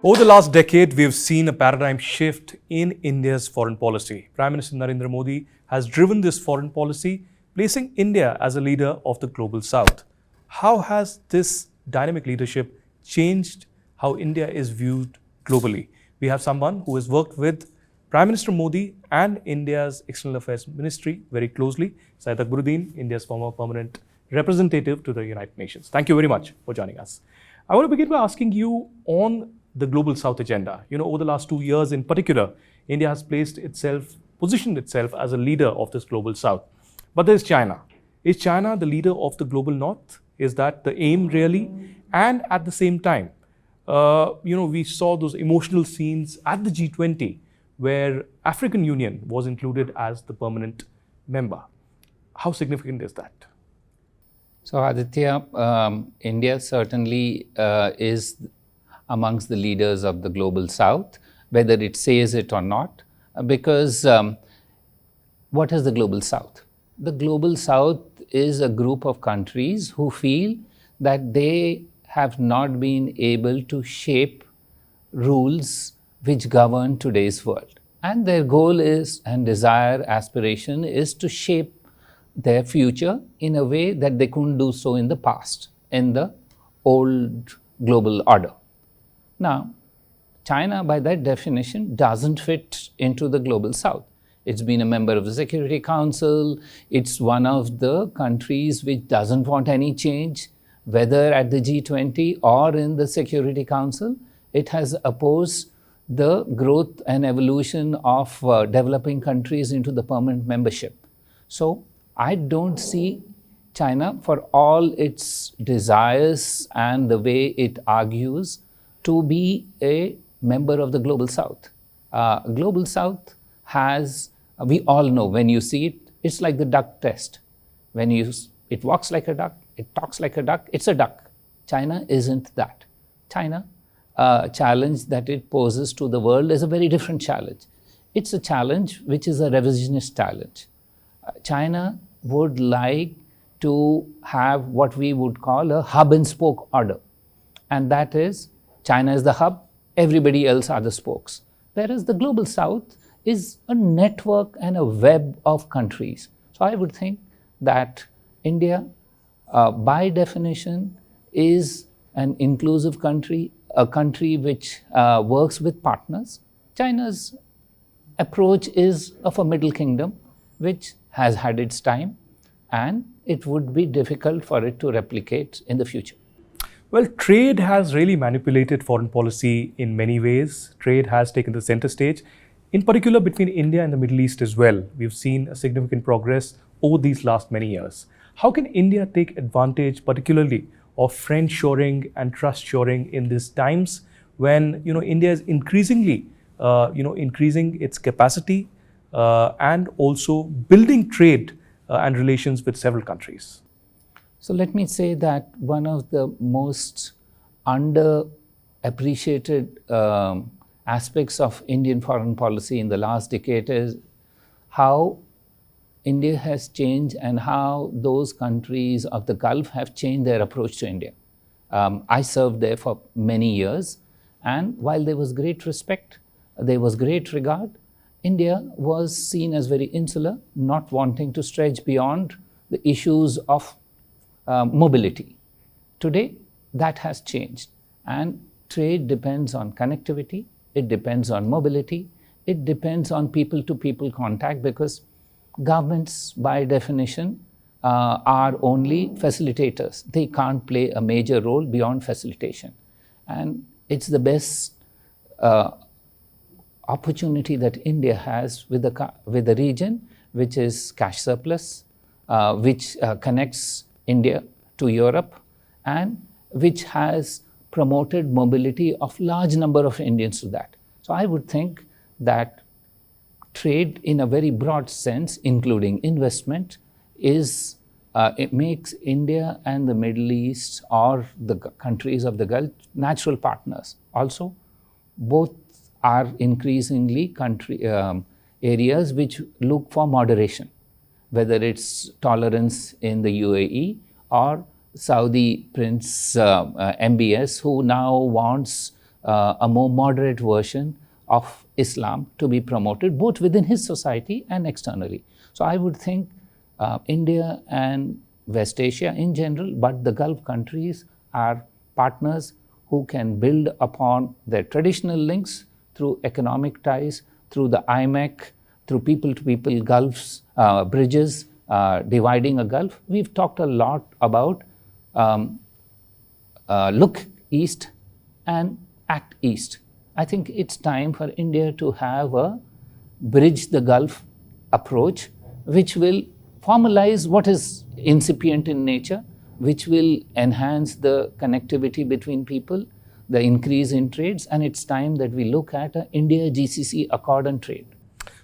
Over the last decade, we've seen a paradigm shift in India's foreign policy. Prime Minister Narendra Modi has driven this foreign policy, placing India as a leader of the global south. How has this dynamic leadership changed how India is viewed globally? We have someone who has worked with Prime Minister Modi and India's External Affairs Ministry very closely, Syed Akbaruddin, India's former permanent representative to the United Nations. Thank you very much for joining us. I want to begin by asking you on the Global South agenda. Over the last 2 years in particular, India has positioned itself as a leader of this Global South. But there's China. Is China the leader of the Global North? Is that the aim really? And at the same time, we saw those emotional scenes at the G20 where African Union was included as the permanent member. How significant is that? So Aditya, India certainly is amongst the leaders of the Global South, whether it says it or not, because what is the Global South? The Global South is a group of countries who feel that they have not been able to shape rules which govern today's world. And their goal is, and desire, aspiration is to shape their future in a way that they couldn't do so in the past, in the old global order. Now, China, by that definition, doesn't fit into the Global South. It's been a member of the Security Council. It's one of the countries which doesn't want any change, whether at the G20 or in the Security Council. It has opposed the growth and evolution of developing countries into the permanent membership. So I don't see China, for all its desires and the way it argues, to be a member of the Global South. Global South has, we all know, when you see it, it's like the duck test. It walks like a duck, it talks like a duck, it's a duck. China isn't that. China, challenge that it poses to the world is a very different challenge. It's a challenge which is a revisionist challenge. China would like to have what we would call a hub and spoke order. And that is, China is the hub, everybody else are the spokes. Whereas the Global South is a network and a web of countries. So I would think that India, by definition, is an inclusive country, a country which works with partners. China's approach is of a middle kingdom, which has had its time, and it would be difficult for it to replicate in the future. Well, trade has really manipulated foreign policy in many ways. Trade has taken the center stage, in particular between India and the Middle East as well. We've seen a significant progress over these last many years. How can India take advantage, particularly of friend shoring and trust shoring in these times when India is increasingly increasing its capacity and also building trade and relations with several countries? So let me say that one of the most underappreciated aspects of Indian foreign policy in the last decade is how India has changed and how those countries of the Gulf have changed their approach to India. I served there for many years, and while there was great respect, there was great regard, India was seen as very insular, not wanting to stretch beyond the issues of mobility. Today, that has changed, and trade depends on connectivity, it depends on mobility, it depends on people-to-people contact, because governments, by definition, are only facilitators. They can't play a major role beyond facilitation. And it's the best opportunity that India has with the region, which is cash surplus, which connects India to Europe, and which has promoted mobility of large number of Indians to that. So I would think that trade in a very broad sense, including investment, it makes India and the Middle East or the countries of the Gulf natural partners. Also, both are increasingly areas which look for moderation, whether it's tolerance in the UAE or Saudi Prince MBS, who now wants a more moderate version of Islam to be promoted, both within his society and externally. So I would think India and West Asia in general, but the Gulf countries are partners who can build upon their traditional links through economic ties, through the IMEC, through people-to-people gulfs, bridges, dividing a gulf. We've talked a lot about look east and act east. I think it's time for India to have a bridge the Gulf approach, which will formalize what is incipient in nature, which will enhance the connectivity between people, the increase in trades, and it's time that we look at an India-GCC accord on trade.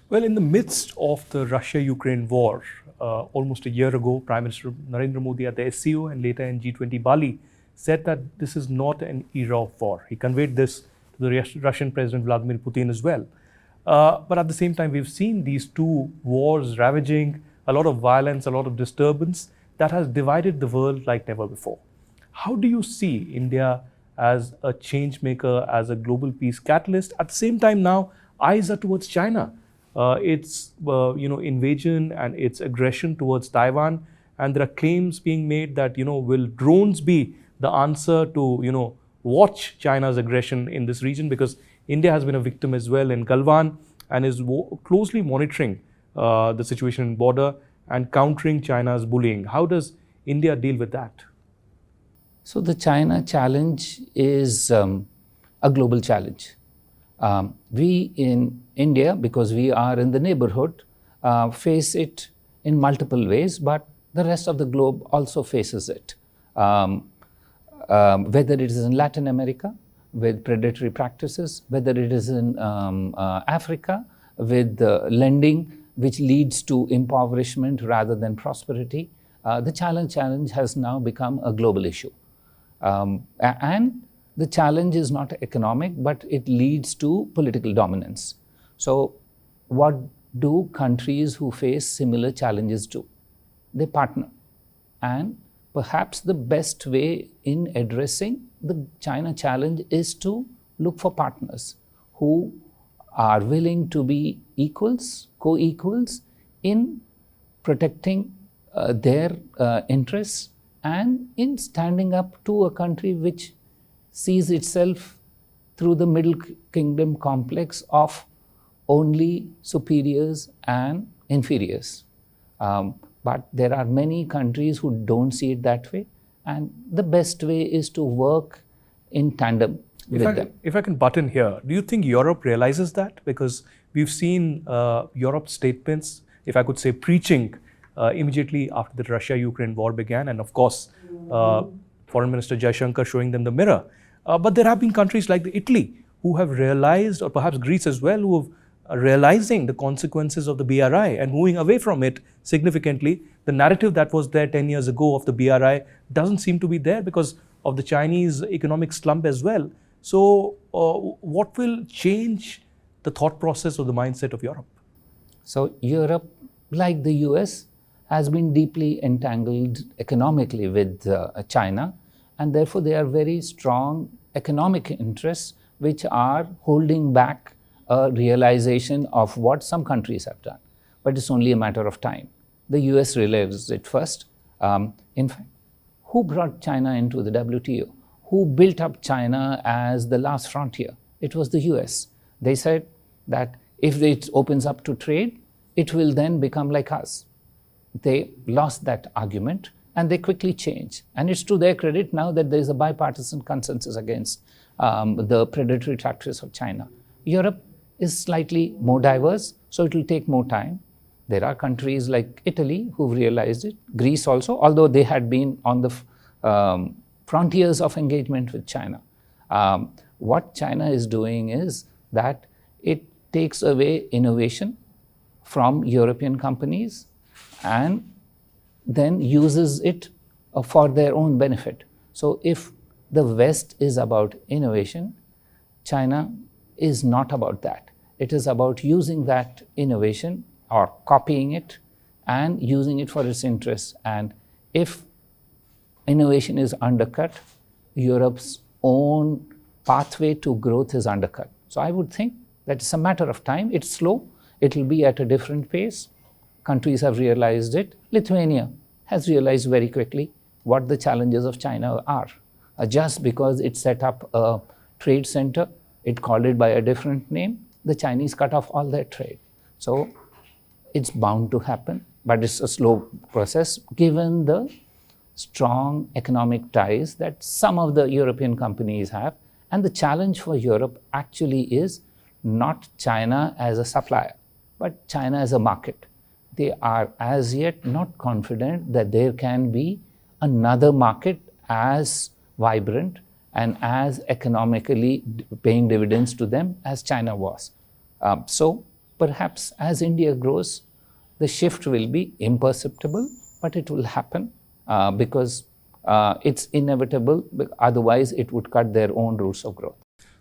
Well, in the midst of the Russia-Ukraine war, almost a year ago, Prime Minister Narendra Modi at the SCO and later in G20 Bali said that this is not an era of war. He conveyed this to the Russian President Vladimir Putin as well. But at the same time, we've seen these two wars ravaging, a lot of violence, a lot of disturbance that has divided the world like never before. How do you see India as a change maker, as a global peace catalyst? At the same time now, eyes are towards China. Its invasion and its aggression towards Taiwan, and there are claims being made that will drones be the answer to watch China's aggression in this region, because India has been a victim as well in Galwan and is closely monitoring the situation in border and countering China's bullying. How does India deal with that? So the China challenge is a global challenge. We in India, because we are in the neighborhood, face it in multiple ways, but the rest of the globe also faces it. Whether it is in Latin America with predatory practices, whether it is in Africa with lending, which leads to impoverishment rather than prosperity, the challenge has now become a global issue. And the challenge is not economic, but it leads to political dominance. So what do countries who face similar challenges do? They partner. And perhaps the best way in addressing the China challenge is to look for partners who are willing to be equals, co-equals in protecting their interests and in standing up to a country which sees itself through the Middle Kingdom complex of only superiors and inferiors. But there are many countries who don't see it that way, and the best way is to work in tandem with them. If I can butt in here, do you think Europe realizes that? Because we've seen Europe's statements, if I could say, preaching immediately after the Russia-Ukraine war began, and of course, Foreign Minister Jaishankar showing them the mirror. But there have been countries like Italy who have realized, or perhaps Greece as well, who have realizing the consequences of the BRI and moving away from it significantly. The narrative that was there 10 years ago of the BRI doesn't seem to be there because of the Chinese economic slump as well. So what will change the thought process or the mindset of Europe? So Europe, like the US, has been deeply entangled economically with China, and therefore they are very strong economic interests which are holding back a realization of what some countries have done. But it's only a matter of time. The US realizes it first. In fact, who brought China into the WTO? Who built up China as the last frontier? It was the US. They said that if it opens up to trade, it will then become like us. They lost that argument and they quickly changed. And it's to their credit now that there is a bipartisan consensus against the predatory practices of China. Europe is slightly more diverse, so it will take more time. There are countries like Italy who've realized it, Greece also, although they had been on the frontiers of engagement with China. What China is doing is that it takes away innovation from European companies and then uses it for their own benefit. So if the West is about innovation, China is not about that. It is about using that innovation or copying it and using it for its interests. And if innovation is undercut, Europe's own pathway to growth is undercut. So I would think that it's a matter of time. It's slow. It will be at a different pace. Countries have realized it. Lithuania has realized very quickly what the challenges of China are. Just because it set up a trade center, it called it by a different name, the Chinese cut off all their trade. So it's bound to happen, but it's a slow process given the strong economic ties that some of the European companies have. And the challenge for Europe actually is not China as a supplier, but China as a market. They are as yet not confident that there can be another market as vibrant and as economically paying dividends to them as China was. So perhaps as India grows, the shift will be imperceptible, but it will happen because it's inevitable. Otherwise, it would cut their own routes of growth.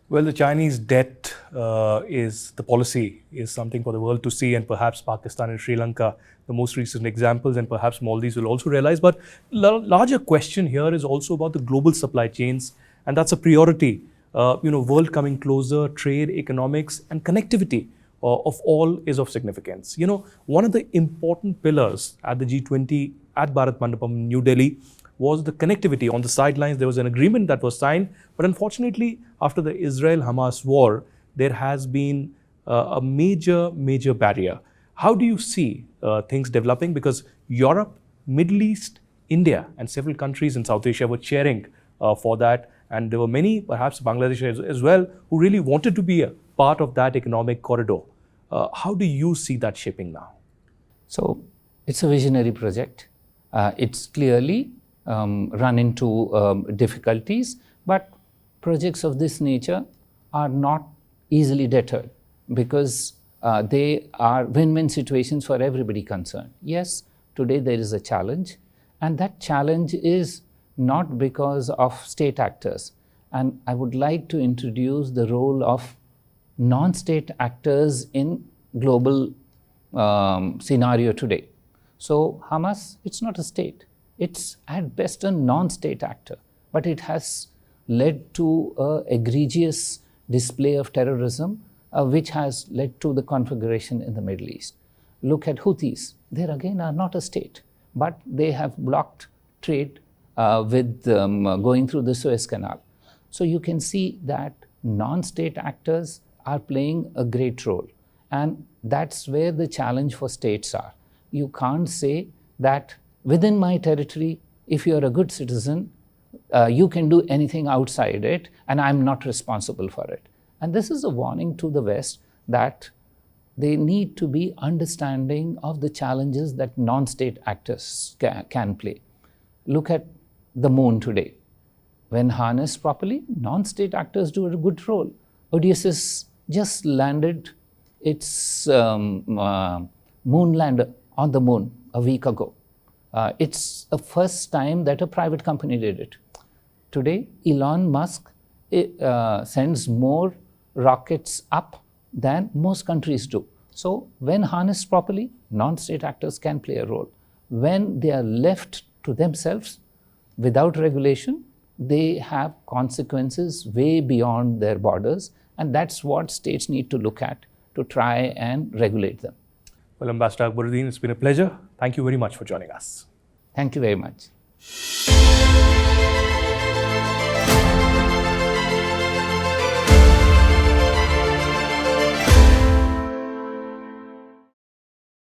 Well, the Chinese debt the policy is something for the world to see, and perhaps Pakistan and Sri Lanka, the most recent examples, and perhaps Maldives will also realize. But larger question here is also about the global supply chains, and that's a priority. World coming closer, trade, economics, and connectivity of all is of significance. One of the important pillars at the G20 at Bharat Mandapam, New Delhi, was the connectivity. On the sidelines, there was an agreement that was signed, but unfortunately, after the Israel-Hamas war, there has been a major barrier. How do you see things developing? Because Europe, Middle East, India, and several countries in South Asia were cheering for that, and there were many, perhaps Bangladesh as well, who really wanted to be a part of that economic corridor. How do you see that shaping now? So it's a visionary project. It's clearly run into difficulties, but projects of this nature are not easily deterred because they are win-win situations for everybody concerned. Yes, today there is a challenge, and that challenge is not because of state actors. And I would like to introduce the role of non-state actors in global scenario today. So Hamas, it's not a state. It's at best a non-state actor, but it has led to an egregious display of terrorism, which has led to the configuration in the Middle East. Look at Houthis. They again are not a state, but they have blocked trade with going through the Suez Canal. So you can see that non-state actors are playing a great role. And that's where the challenge for states are. You can't say that within my territory, if you're a good citizen, you can do anything outside it, and I'm not responsible for it. And this is a warning to the West that they need to be understanding of the challenges that non-state actors can play. Look at the moon today. When harnessed properly, non-state actors do a good role. Odysseus just landed its moon lander on the moon a week ago. It's the first time that a private company did it. Today, Elon Musk sends more rockets up than most countries do. So when harnessed properly, non-state actors can play a role. When they are left to themselves without regulation, they have consequences way beyond their borders, and that's what states need to look at to try and regulate them. Well, Ambassador Akbaruddin, it's been a pleasure. Thank you very much for joining us. Thank you very much.